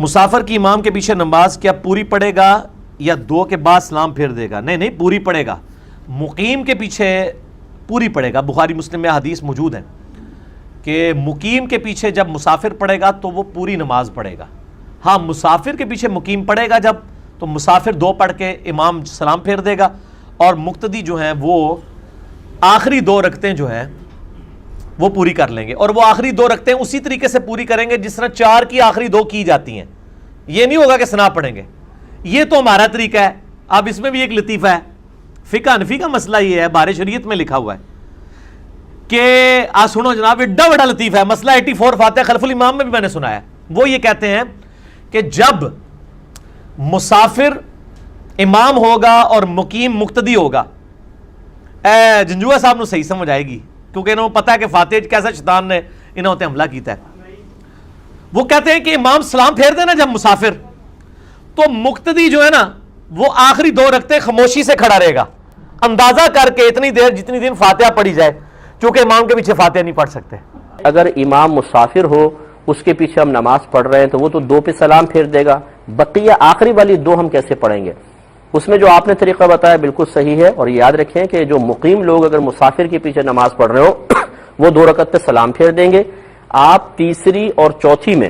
مسافر کی امام کے پیچھے نماز کیا پوری پڑھے گا یا دو کے بعد سلام پھیر دے گا؟ نہیں پوری پڑھے گا. مقیم کے پیچھے پوری پڑھے گا. بخاری مسلم میں حدیث موجود ہے کہ مقیم کے پیچھے جب مسافر پڑھے گا تو وہ پوری نماز پڑھے گا. ہاں مسافر کے پیچھے مقیم پڑھے گا جب تو مسافر دو پڑھ کے امام سلام پھیر دے گا, اور مقتدی جو ہیں وہ آخری دو رکعتیں جو ہیں وہ پوری کر لیں گے, اور وہ آخری دو رکعتیں اسی طریقے سے پوری کریں گے جس طرح 4 کی آخری 2 کی جاتی ہیں. یہ نہیں ہوگا کہ ثنا پڑھیں گے. یہ تو ہمارا طریقہ ہے. اب اس میں بھی ایک لطیفہ ہے. فقہ حنفی کا مسئلہ یہ ہے, بار شریعت میں لکھا ہوا ہے کہ سنو جناب, ایڈا بڑا لطیفہ ہے. مسئلہ 84 فاتحہ خلف الامام میں بھی میں نے سنا ہے. وہ یہ کہتے ہیں کہ جب مسافر امام ہوگا اور مقیم مقتدی ہوگا, جنجوہ صاحب نے صحیح سمجھ آئے گی کیونکہ انہوں پتا ہے کہ فاتح کیسا شیطان نے انہوں نے حملہ کیتا ہے. وہ کہتے ہیں کہ امام سلام پھیر دینا جب مسافر, تو مقتدی جو ہے نا وہ آخری 2 رکعتیں خاموشی سے کھڑا رہے گا, اندازہ کر کے اتنی دیر جتنی دیر فاتحہ پڑھی جائے, چونکہ امام کے پیچھے فاتحہ نہیں پڑھ سکتے. اگر امام مسافر ہو, اس کے پیچھے ہم نماز پڑھ رہے ہیں, تو وہ تو 2 پہ سلام پھیر دے گا. بقیہ آخری والی 2 ہم کیسے پڑھیں گے؟ اس میں جو آپ نے طریقہ بتایا بالکل صحیح ہے. اور یاد رکھیں کہ جو مقیم لوگ اگر مسافر کے پیچھے نماز پڑھ رہے ہو وہ 2 رکعت پہ سلام پھیر دیں گے. آپ تیسری اور چوتھی میں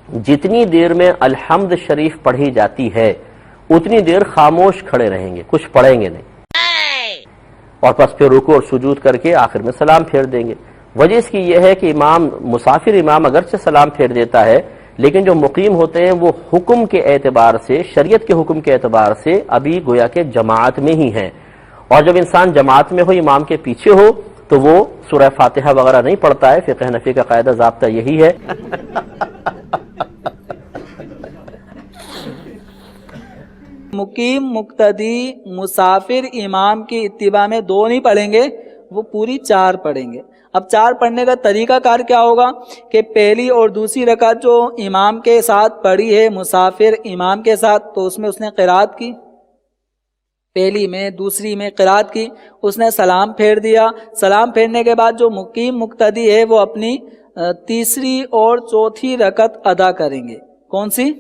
جتنی دیر میں الحمد شریف پڑھی جاتی ہے اتنی دیر خاموش کھڑے رہیں گے, کچھ پڑھیں گے نہیں, اور پس پھر رکوع اور سجود کر کے آخر میں سلام پھیر دیں گے. وجہ اس کی یہ ہے کہ مسافر امام اگرچہ سلام پھیر دیتا ہے, لیکن جو مقیم ہوتے ہیں وہ حکم کے اعتبار سے, شریعت کے حکم کے اعتبار سے ابھی گویا کہ جماعت میں ہی ہیں. اور جب انسان جماعت میں ہو, امام کے پیچھے ہو, تو وہ سورہ فاتحہ وغیرہ نہیں پڑھتا ہے. فقہ حنفی کا قاعدہ ضابطہ یہی ہے. مقیم مقتدی مسافر امام کی اتباع میں 2 نہیں پڑھیں گے, وہ پوری 4 پڑھیں گے. اب 4 پڑھنے کا طریقہ کار کیا ہوگا کہ پہلی اور دوسری رکعت جو امام کے ساتھ پڑھی ہے مسافر امام کے ساتھ, تو اس میں اس نے قرات کی, پہلی میں دوسری میں قرات کی, اس نے سلام پھیر دیا. سلام پھیرنے کے بعد جو مقیم مقتدی ہے وہ اپنی تیسری اور چوتھی رکعت ادا کریں گے. کون سی؟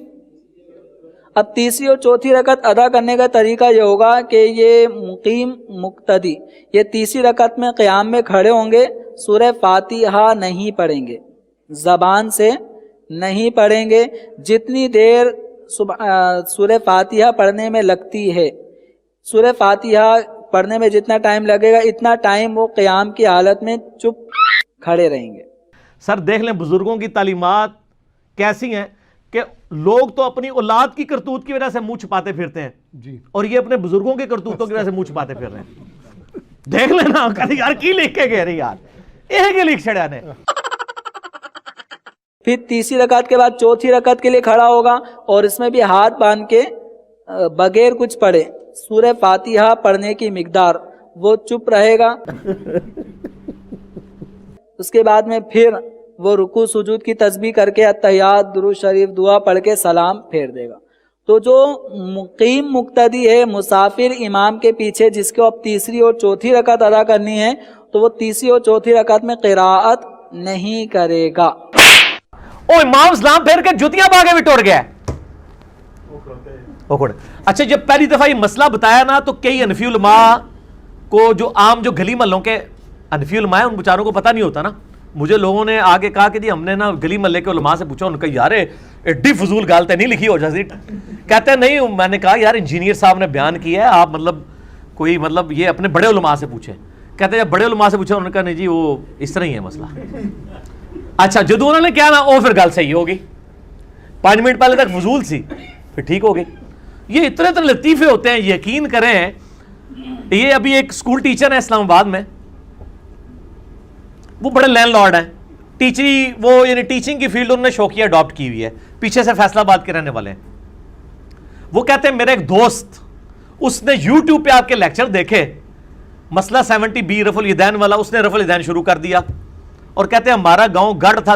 اب تیسری اور چوتھی رکعت ادا کرنے کا طریقہ یہ ہوگا کہ یہ مقیم مقتدی یہ تیسری رکعت میں قیام میں کھڑے ہوں گے, سورہ فاتحہ نہیں پڑھیں گے, زبان سے نہیں پڑھیں گے. جتنی دیر سورہ فاتحہ پڑھنے میں لگتی ہے, سورہ فاتحہ پڑھنے میں جتنا ٹائم لگے گا اتنا ٹائم وہ قیام کی حالت میں چپ کھڑے رہیں گے. سر دیکھ لیں بزرگوں کی تعلیمات کیسی ہیں کہ لوگ تو اپنی اولاد کی کرتوت کی وجہ سے منہ چھپاتے پھرتے ہیں جی, اور یہ اپنے بزرگوں کے کرتوتوں کی وجہ سے منہ چھپاتے پھر رہے ہیں. دیکھ لینا یار کی لکھ کے گئے رہے یار, یہ کے لکھ چھڑیا نے. پھر تیسری رکعت کے بعد چوتھی رکعت کے لیے کھڑا ہوگا, اور اس میں بھی ہاتھ باندھ کے بغیر کچھ پڑھے سورہ فاتحہ پڑھنے کی مقدار وہ چپ رہے گا. اس کے بعد میں پھر وہ رکوع سجود کی تسبیح کر کے اتحیات درود شریف دعا پڑھ کے سلام پھیر دے گا. تو جو مقیم مقتدی ہے مسافر امام کے پیچھے جس کو اب تیسری اور چوتھی رکعت ادا کرنی ہے, تو وہ تیسری اور چوتھی رکعت میں قراءت نہیں کرے گا. او امام سلام پھیر کے جوتیاں پا کے بھی ٹوٹ گیا. اچھا جب پہلی دفعہ یہ مسئلہ بتایا نا, تو کئی حنفی علماء کو جو عام جو گلی محلوں کے حنفی علماء ہیں ان بیچاروں کو پتہ نہیں ہوتا نا. مجھے لوگوں نے آگے کہا کہ جی ہم نے نا گلی محلے کے علماء سے پوچھا, ان کا یار ایڈی فضول گالتے نہیں لکھی ہو جیسی. کہتے ہیں نہیں, میں نے کہا یار انجینئر صاحب نے بیان کیا ہے, آپ کوئی یہ اپنے بڑے علماء سے پوچھیں. کہتے ہیں جب بڑے علماء سے پوچھا, انہوں نے کہا نہیں جی وہ اس طرح ہی ہے مسئلہ. اچھا جدو انہوں نے کیا نا وہ پھر گل صحیح ہوگی, 5 منٹ پہلے تک فضول سی پھر ٹھیک ہو گئی. یہ اتنے لطیفے ہوتے ہیں, یقین کریں. یہ ابھی ایک اسکول ٹیچر ہے اسلام آباد میں, وہ بڑے لینڈ لارڈ ہیں, یعنی ٹیچنگ کی فیلڈ انہوں نے شوقیہ اڈاپٹ کی ہوئی ہے, پیچھے سے فیصلہ آباد کے رہنے والے ہیں. وہ کہتے ہیں میرے ایک دوست, اس نے یوٹیوب پہ آپ کے لیکچر دیکھے, مسئلہ 70B رفع الیدین والا, اس نے رفع الیدین شروع کر دیا. اور کہتے ہیں ہمارا گاؤں گڑھ تھا,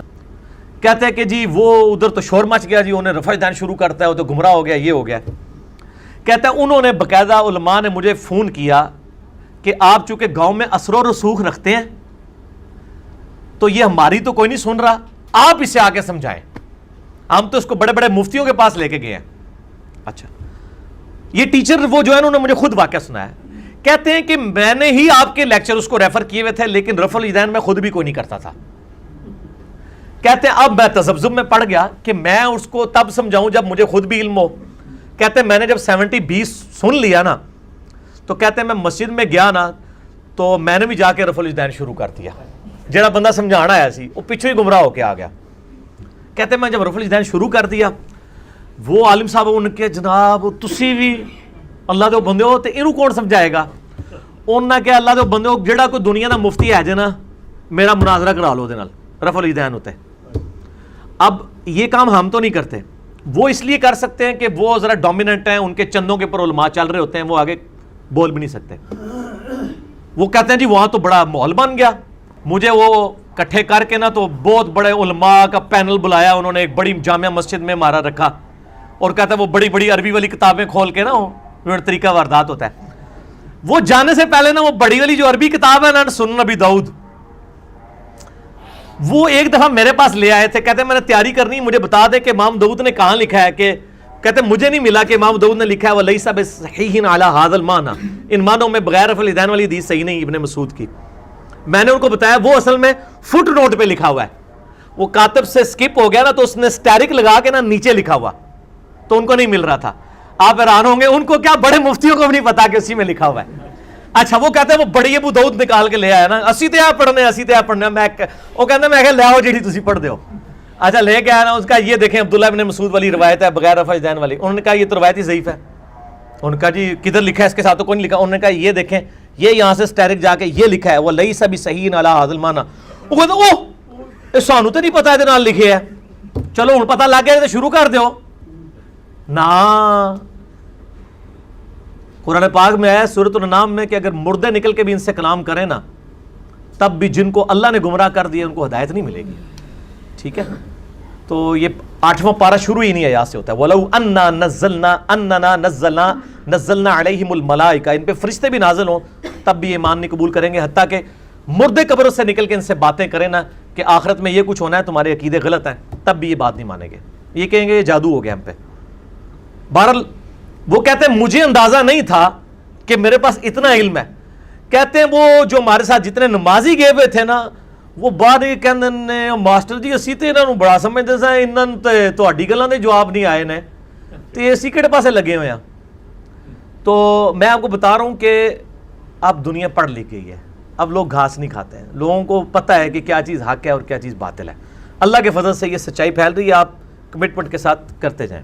کہتے ہیں کہ جی وہ ادھر تو شور مچ گیا جی, انہیں رفع الیدین شروع کرتا ہے, وہ تو گمراہ ہو گیا, یہ ہو گیا. کہتے ہیں انہوں نے باقاعدہ علماء نے مجھے فون کیا کہ آپ چونکہ گاؤں میں اثر و رسوخ رکھتے ہیں تو یہ ہماری تو کوئی نہیں سن رہا, آپ اسے آ کے سمجھائیں. ہم تو اس کو بڑے بڑے مفتیوں کے پاس لے کے گئے ہیں. اچھا یہ ٹیچر وہ جو ہے انہوں نے مجھے خود واقعہ سنایا, کہتے ہیں کہ میں نے ہی آپ کے لیکچر اس کو ریفر کیے ہوئے تھے, لیکن رفع الیدین میں خود بھی کوئی نہیں کرتا تھا. کہتے ہیں اب میں تذبذب میں پڑ گیا کہ میں اس کو تب سمجھاؤں جب مجھے خود بھی علم ہو. کہتے ہیں میں نے جب 70-20 سن لیا نا, تو کہتے ہیں میں مسجد میں گیا نا, تو میں نے بھی جا کے رفع الیدین شروع کر دیا. جڑا بندہ سمجھانا آیا سی وہ پیچھے ہی گمراہ ہو کے آ گیا. کہتے ہیں میں جب رفع الیدین شروع کر دیا, وہ عالم صاحب ان کے جناب تسی بھی اللہ دے بندے ہو تے اینو کون سمجھائے گا. انہوں نے کہا اللہ دے بندے ہو جڑا کوئی دنیا دا مفتی ہے جے نا, میرا مناظرہ کرا لو دے نال رفع الیدین ہوتے. اب یہ کام ہم تو نہیں کرتے, وہ اس لیے کر سکتے ہیں کہ وہ ذرا ڈومیننٹ ہیں, ان کے چندوں کے اوپر علماء چل رہے ہوتے ہیں, وہ آگے بول بھی نہیں سکتے. وہ کہتے ہیں جی وہاں تو بڑا ماحول بن گیا, مجھے وہ کٹھے کر کے نا تو بہت بڑے علماء کا پینل بلایا انہوں نے, ایک بڑی جامعہ مسجد میں مارا رکھا, اور کہتا ہے وہ بڑی بڑی عربی والی کتابیں کھول کے نا وہ طریقہ واردات ہوتا ہے. وہ جانے سے پہلے نا وہ بڑی والی جو عربی کتاب ہے نا سنن ابی داؤد, وہ ایک دفعہ میرے پاس لے آئے تھے. کہتے ہیں میں نے تیاری کرنی, مجھے بتا دے کہ امام داؤد نے کہاں لکھا ہے, کہ کہتے ہیں مجھے نہیں ملا کہ امام داؤد نے لکھا ہے وَلَيْسَ بِصَحِيحٍ عَلَى هَذَا الْمَعْنَى, ان معنوں میں بغیر رفع الیدین والی حدیث صحیح نہیں ابن مسعود کی. میں نے ان کو بتایا وہ اصل میں فٹ نوٹ پہ لکھا ہوا ہے, وہ کاتب سے سکپ ہو گیا نا, تو اس نے اسٹیرک لگا کے نا نیچے لکھا ہوا, تو ان کو نہیں مل رہا تھا. آپ حیران ہوں گے ان کو کیا, بڑے مفتیوں کو بھی نہیں پتا کہ اسی میں لکھا ہوا ہے. اچھا وہ کہتے ہیں وہ بڑی ابو داؤد نکال کے لے آیا نا, اسی تے آپ پڑھنے اسی تے آپ پڑھنے, میں وہ کہتے ہیں میں لے آؤ جیڑی تسی پڑھ دیو. اچھا لے کے آیا نا, اس کا یہ دیکھیں عبداللہ ابن مسعود والی روایت ہے بغیر رفع الیدین والی. انہوں نے کہا یہ تو روایت ہی ضعیف ہے. انہوں نے کہا جی کدھر لکھا ہے اس کے ساتھ, تو کوئی نہیں لکھا. انہوں نے کہا یہ دیکھیں یہ یہاں سے اسٹیرک جا کے یہ لکھا ہے وَلَيْسَ بِصَحِيحٍ عَلَى هَذَا الْمَعْنَى. وہ کہتے ہیں اوہ سانو تو نہیں پتا یہ لکھے ہے, چلو ہوں پتہ لگ گیا تو شروع کر دیو نا. قرآن پاک میں ہے سورۃ الانعام میں کہ اگر مردے نکل کے بھی ان سے کلام کریں نا, تب بھی جن کو اللہ نے گمراہ کر دیا ان کو ہدایت نہیں ملے گی. ٹھیک ہے, تو یہ 8واں پارہ شروع ہی نہیں آیات سے ہوتا ہے. وَلَوْ أَنَّا نَزَّلْنَا عَلَيْهِمُ الْمَلَائِكَةَ, ان پہ فرشتے بھی نازل ہوں تب بھی ایمان نہیں قبول کریں گے, حتیٰ کہ مردے قبروں سے نکل کے ان سے باتیں کریں نا کہ آخرت میں یہ کچھ ہونا ہے, تمہارے عقیدے غلط ہیں, تب بھی یہ بات نہیں مانیں گے. یہ کہیں گے یہ جادو ہو گیا ہم پہ. بہرحال وہ کہتے ہیں مجھے اندازہ نہیں تھا کہ میرے پاس اتنا علم ہے. کہتے ہیں وہ جو ہمارے ساتھ جتنے نمازی گئے ہوئے تھے نا, وہ بعد یہ کہندے نے ماسٹر جی اسی تے انہاں نوں بڑا سمجھدے ساں, انہاں تے تہاڈی گلاں دے جواب نہیں آئے نے, تے اسی کہڑے پاسے لگے ہوئے ہیں. تو میں آپ کو بتا رہا ہوں کہ اب دنیا پڑھ لکھ گئی ہے, اب لوگ گھاس نہیں کھاتے ہیں, لوگوں کو پتہ ہے کہ کیا چیز حق ہے اور کیا چیز باطل ہے. اللہ کے فضل سے یہ سچائی پھیل رہی ہے, آپ کمٹمنٹ کے ساتھ کرتے جائیں.